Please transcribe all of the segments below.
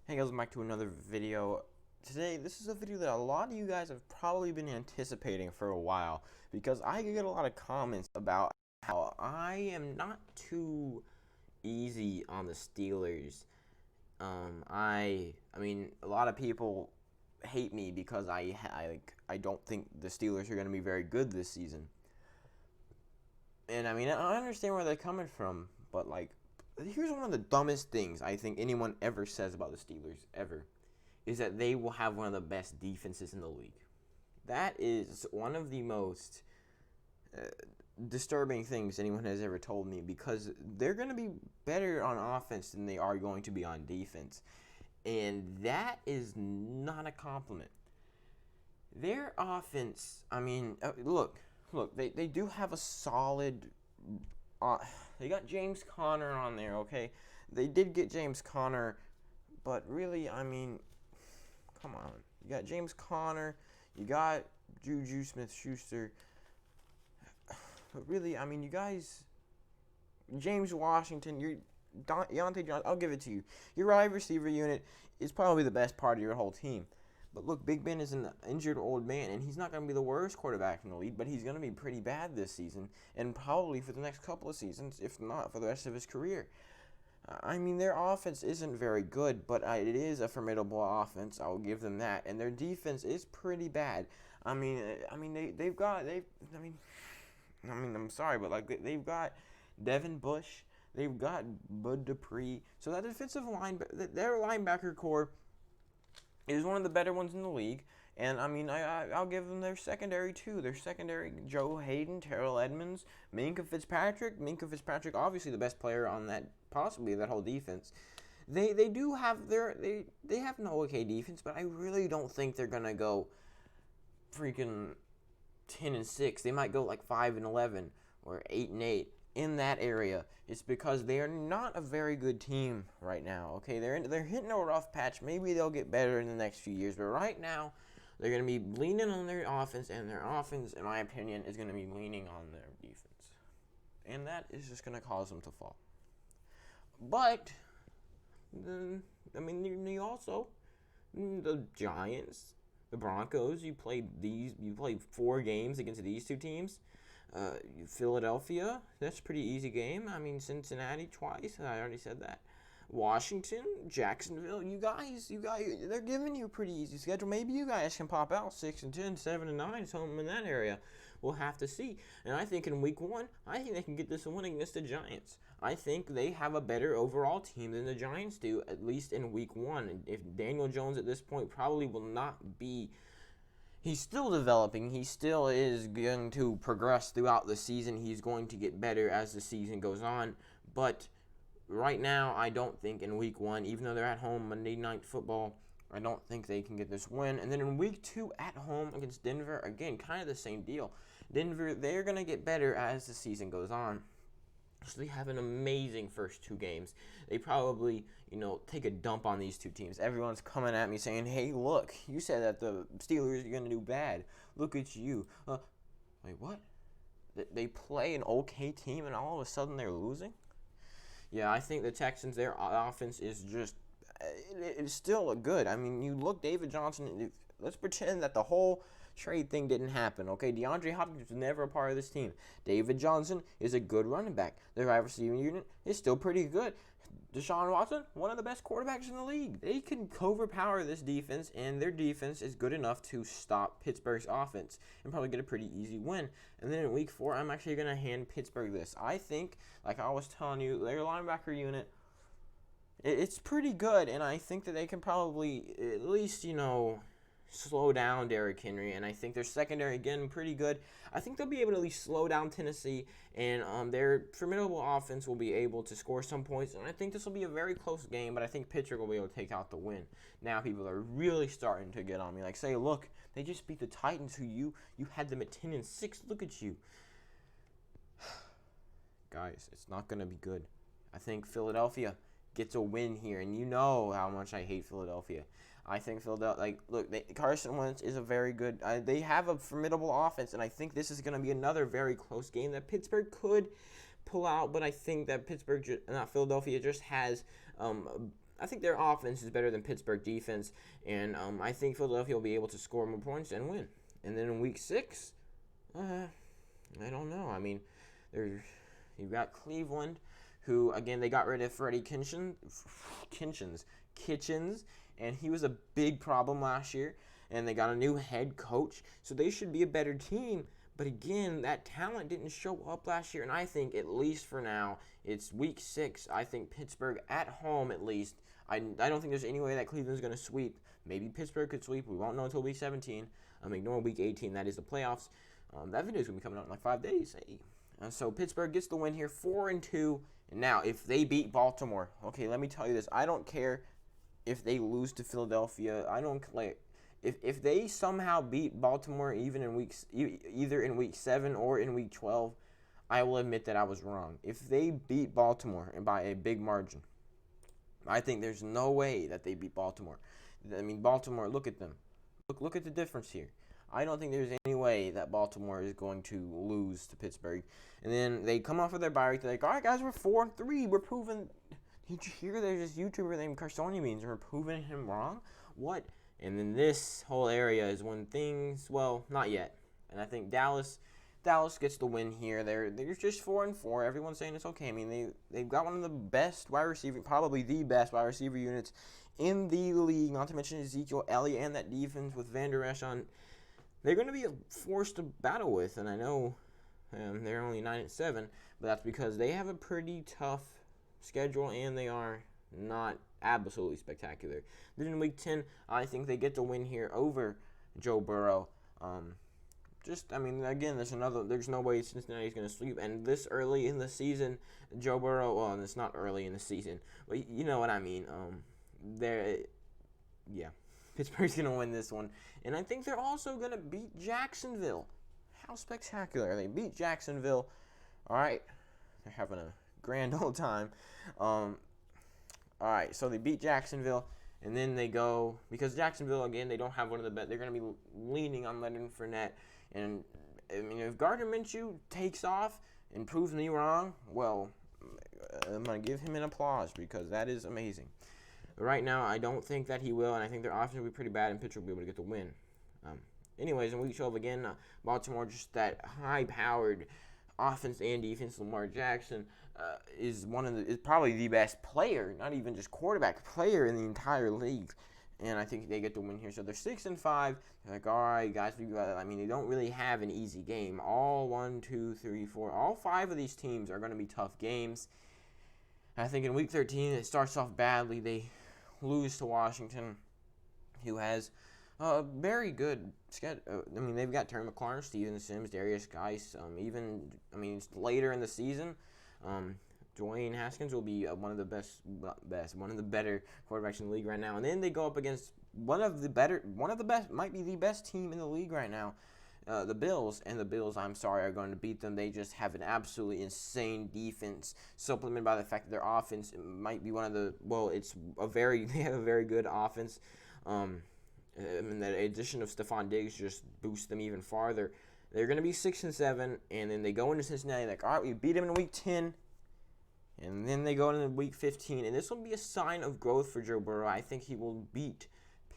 Hey guys, welcome back to another video. Today, this is a video that a lot of you guys have probably been anticipating for a while because I get a lot of comments about how I am not too easy on the Steelers. I mean, a lot of people hate me because I don't think the Steelers are going to be very good this season. And I mean, I understand where they're coming from, but like, here's one of the dumbest things I think anyone ever says about the Steelers ever is that they will have one of the best defenses in the league. That is one of the most disturbing things anyone has ever told me because they're going to be better on offense than they are going to be on defense. And that is not a compliment. Their offense, I mean, look, they do have a solid. They got James Conner on there, okay? They did get James Conner, but really, I mean, come on. You got James Conner, you got Juju Smith-Schuster. But really, I mean, you guys, James Washington, Deontay Johnson, I'll give it to you. Your wide receiver unit is probably the best part of your whole team. But look, Big Ben is an injured old man, and he's not going to be the worst quarterback in the league, but he's going to be pretty bad this season, and probably for the next couple of seasons, if not for the rest of his career. I mean, their offense isn't very good, but it is a formidable offense. I'll give them that, and their defense is pretty bad. I'm sorry, but like they've got Devin Bush, they've got Bud Dupree, so that defensive line, their linebacker core is one of the better ones in the league, and I mean, I'll give them their secondary too. Their secondary: Joe Hayden, Terrell Edmonds, Minkah Fitzpatrick. Minkah Fitzpatrick, obviously the best player on possibly that whole defense. They do have they have an okay defense, but I really don't think they're gonna go freaking 10-6. They might go like 5-11 or 8-8. In that area. It's because they are not a very good team right now. Okay, they're hitting a rough patch. Maybe they'll get better in the next few years, but right now they're going to be leaning on their offense, and their offense, in my opinion, is going to be leaning on their defense, and that is just going to cause them to fall. But I mean, you also the Giants, the Broncos. You played 4 games against these two teams. Philadelphia, that's a pretty easy game. I mean, Cincinnati twice, I already said that. Washington, Jacksonville, you guys, they're giving you a pretty easy schedule. Maybe you guys can pop out 6-10, 7-9, something in that area. We'll have to see. And I think in week 1, I think they can get this win against the Giants. I think they have a better overall team than the Giants do, at least in week 1. And if Daniel Jones at this point probably will not be. He's still developing. He still is going to progress throughout the season. He's going to get better as the season goes on. But right now, I don't think in week 1, even though they're at home Monday Night Football, I don't think they can get this win. And then in week 2 at home against Denver, again, kind of the same deal. Denver, they're going to get better as the season goes on. So they have an amazing first 2 games. They probably, take a dump on these two teams. Everyone's coming at me saying, hey, look, you said that the Steelers are going to do bad. Look at you. Wait, what? They play an okay team and all of a sudden they're losing? Yeah, I think the Texans, their offense is just, it's still good. I mean, you look, David Johnson, let's pretend that the whole trade thing didn't happen, okay? DeAndre Hopkins was never a part of this team. David Johnson is a good running back. Their wide receiving unit is still pretty good. Deshaun Watson, one of the best quarterbacks in the league. They can overpower this defense, and their defense is good enough to stop Pittsburgh's offense and probably get a pretty easy win. And then in week 4, I'm actually going to hand Pittsburgh this. I think, like I was telling you, their linebacker unit, it's pretty good, and I think that they can probably at least, slow down Derrick Henry, and I think their secondary, again, pretty good. I think they'll be able to at least slow down Tennessee, and their formidable offense will be able to score some points, and I think this will be a very close game, but I think Pittsburgh will be able to take out the win. Now people are really starting to get on me, like, say, look, they just beat the Titans, who you had them at 10-6. Look at you. Guys, it's not going to be good. I think Philadelphia gets a win here, and you know how much I hate Philadelphia. I think Philadelphia, Carson Wentz is a very good, they have a formidable offense, and I think this is going to be another very close game that Pittsburgh could pull out, but I think that Philadelphia just has I think their offense is better than Pittsburgh defense, and I think Philadelphia will be able to score more points and win. And then in Week 6, I don't know. I mean, you've got Cleveland, who again they got rid of Freddie Kitchens, and he was a big problem last year. And they got a new head coach, so they should be a better team. But again, that talent didn't show up last year, and I think at least for now, it's Week 6. I think Pittsburgh at home at least. I don't think there's any way that Cleveland's going to sweep. Maybe Pittsburgh could sweep. We won't know until Week 17. Ignore Week 18. That is the playoffs. That video is going to be coming out in like 5 days. Hey. So Pittsburgh gets the win here, 4-2. And now, if they beat Baltimore, okay, let me tell you this. I don't care if they lose to Philadelphia. I don't care. If they somehow beat Baltimore either in Week 7 or in Week 12, I will admit that I was wrong. If they beat Baltimore and by a big margin, I think there's no way that they beat Baltimore. I mean, Baltimore, look at them. Look at the difference here. I don't think there's any way that Baltimore is going to lose to Pittsburgh. And then they come off of their bye week. They're like, all right, guys, we're 4-3. We're proving. Did you hear there's this YouTuber named Carsoni Beans and we're proving him wrong? What? And then this whole area is when things, well, not yet. And I think Dallas gets the win here. They're just 4-4. Everyone's saying it's okay. I mean, they've got one of the best wide receiver, probably the best wide receiver units in the league. Not to mention Ezekiel Elliott and that defense with Van Der Esch on. They're going to be a force to battle with. And I know they're only 9-7, but that's because they have a pretty tough schedule and they are not absolutely spectacular. Then in Week 10, I think they get the win here over Joe Burrow. Again, there's no way Cincinnati's going to sweep. And this early in the season, Joe Burrow, well, it's not early in the season, but you know what I mean. Pittsburgh's going to win this one. And I think they're also going to beat Jacksonville. How spectacular. They beat Jacksonville. All right. They're having a grand old time. All right, so they beat Jacksonville, and then they go, because Jacksonville, again, they don't have one of the best. They're going to be leaning on Leonard Fournette. And, I mean, if Gardner Minshew takes off and proves me wrong, well, I'm going to give him an applause because that is amazing. But right now, I don't think that he will, and I think their offense will be pretty bad, and Pittsburgh will be able to get the win. Anyways, in Week 12, again, Baltimore, just that high-powered offense and defense. Lamar Jackson is probably the best player, not even just quarterback, player in the entire league. And I think they get the win here. So they're 6-5. They're like, all right, guys, they don't really have an easy game. All 5 of these teams are going to be tough games. And I think in Week 13, it starts off badly. They lose to Washington, who has a very good schedule. They've got Terry McLaurin, Steven Sims, Darius Geis. Later in the season, Dwayne Haskins will be one of the better quarterbacks in the league right now. And then they go up against might be the best team in the league right now, the Bills. And the Bills, I'm sorry, are going to beat them. They just have an absolutely insane defense, supplemented by the fact that their offense might be they have a very good offense. The addition of Stephon Diggs just boosts them even farther. They're going to be 6-7, and then they go into Cincinnati like, all right, we beat them in Week 10, and then they go into Week 15, and this will be a sign of growth for Joe Burrow. I think he will beat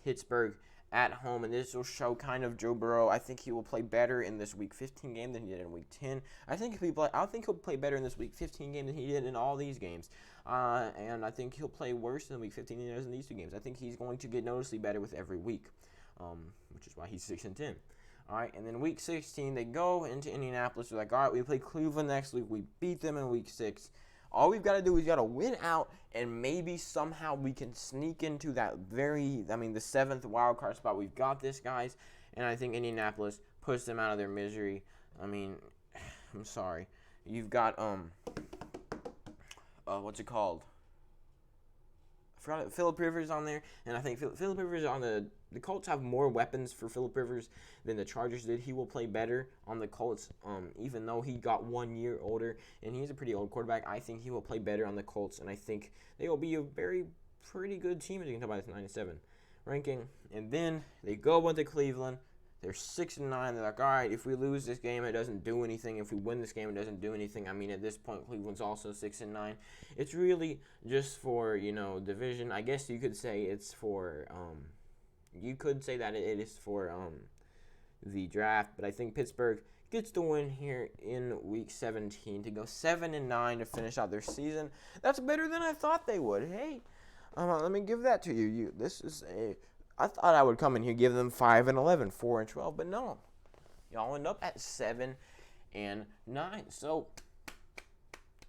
Pittsburgh at home, and this will show kind of Joe Burrow. I think he will play better in this Week 15 game than he did in Week 10. I think he'll play better in this Week 15 game than he did in all these games. And I think he'll play worse in Week 15 than he does in these two games. I think he's going to get noticeably better with every week, which is why he's 6-10. All right, and then Week 16, they go into Indianapolis. They're like, all right, we play Cleveland next week. We beat them in Week 6. All we've got to do is win out, and maybe somehow we can sneak into that the 7th wild card spot. We've got this, guys, and I think Indianapolis puts them out of their misery. I'm sorry. You've got, what's it called? I forgot it. Phillip Rivers on there, and I think Phillip Rivers on the Colts have more weapons for Phillip Rivers than the Chargers did. He will play better on the Colts, even though he got 1 year older, and he's a pretty old quarterback. I think he will play better on the Colts, and I think they will be a pretty good team, as you can tell by this 9-7 ranking. And then they go into Cleveland. They're 6-9. They're like, all right, if we lose this game, it doesn't do anything. If we win this game, it doesn't do anything. I mean, at this point, Cleveland's also 6-9. It's really just for, division. I guess you could say it's for, you could say that it is for the draft. But I think Pittsburgh gets the win here in Week 17 to go 7-9 to finish out their season. That's better than I thought they would. Hey, let me give that to you. I thought I would come in here give them 5-11, 4-12, but no, y'all end up at 7-9. So,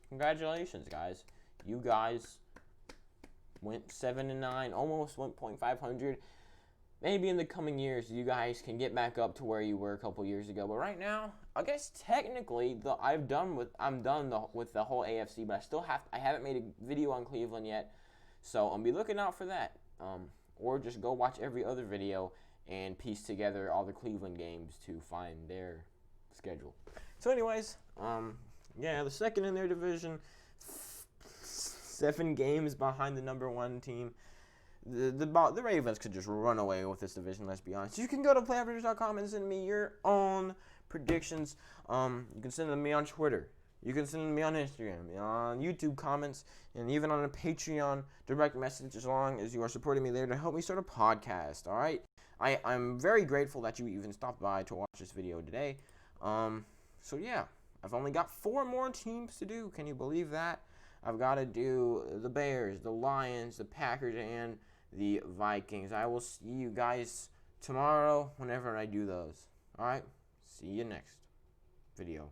congratulations, guys. You guys went 7-9, almost went .500. Maybe in the coming years, you guys can get back up to where you were a couple years ago. But right now, I guess technically, I'm done with the whole AFC. But I haven't made a video on Cleveland yet, so I'll be looking out for that. Or just go watch every other video and piece together all the Cleveland games to find their schedule. So anyways, the second in their division, 7 games behind the number 1 team. The Ravens could just run away with this division, let's be honest. You can go to playoffpredictions.com and send me your own predictions. You can send them to me on Twitter. You can send them to me on Instagram, on YouTube comments, and even on a Patreon direct message, as long as you are supporting me there to help me start a podcast, all right? I'm very grateful that you even stopped by to watch this video today. So, yeah, I've only got 4 more teams to do. Can you believe that? I've got to do the Bears, the Lions, the Packers, and the Vikings. I will see you guys tomorrow whenever I do those. All right? See you next video.